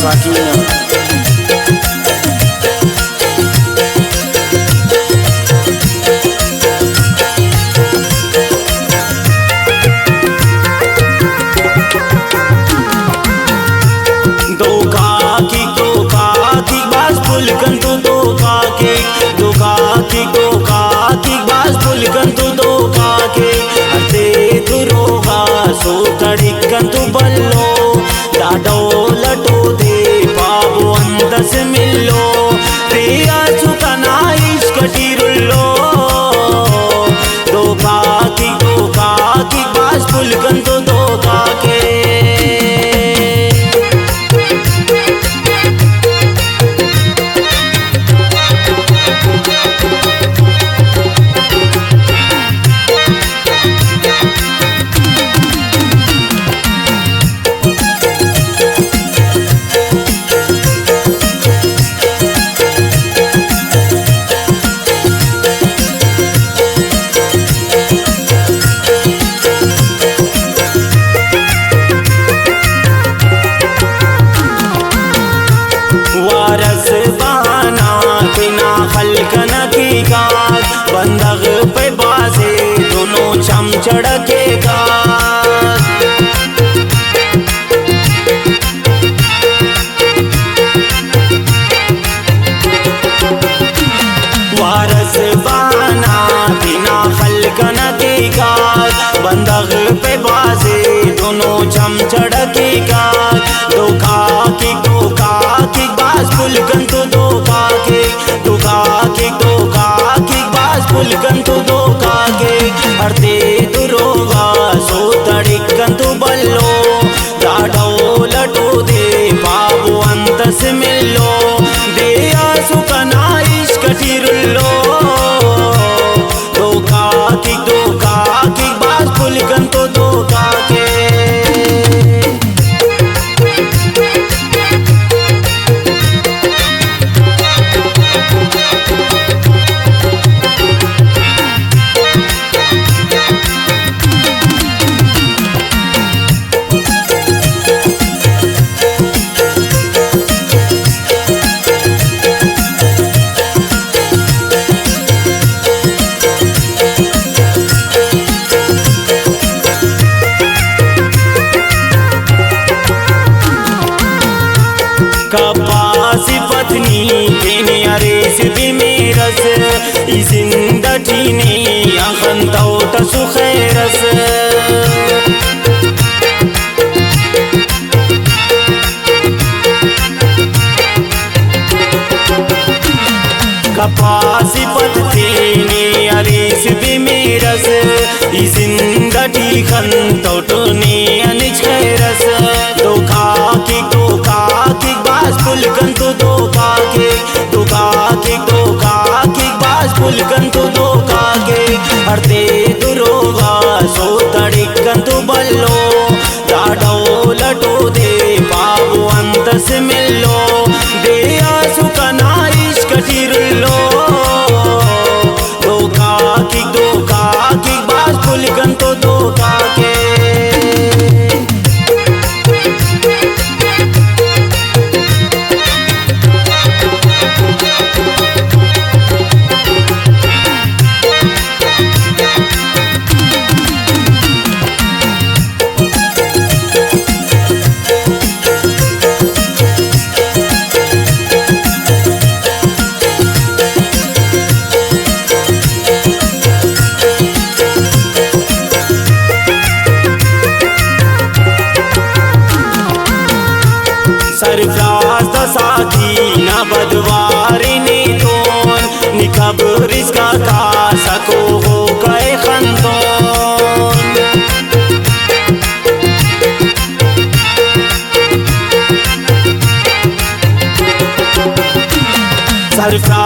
साकीना। तड़िकंतु बल्लो दाडो लटो दे बाबू अंदस मिलो तेरा चुकना इश्क टीरुल्लो दो काकी बास पुलकंतु दो काके बंदग पे बाजे दोनों चम चढ़केगा वारस बाना बिना खलकन के गाज बंदग पे बाजे दोनों चम चढ़केगा दो काकी बाज पुलकंतु दो काके पुलकंतु दो काके हरते दुरोगा सो तड़िकंतु बल्लो दाडो लटो दे बाबू अंतस मिलो दे सुकना इश्क टीरुल्लो दो काकी बास पुलकंतु दो काके कपासी पत्नी केने अरेस भी मेरस जिंदगी ने अखन तौट सुखैरस कपासी पत्नी अरेस भी मेरस जिंदगी खन तौट ने अनिछैरस दो काकी पुलकंतु दो काके बास पुलकंतु दो काके हरते दुरोगा सो तड़िकंतु बल्लो दाडो लटो दे बाबू अंतस मिलो दे सुकना इश्क टीरुल्लो दो काकी बास पुलकंतु दो काके सरफराज साथी न बदवारी ने तोन निकबर इसका का सको हो गए खंदोन सरफराज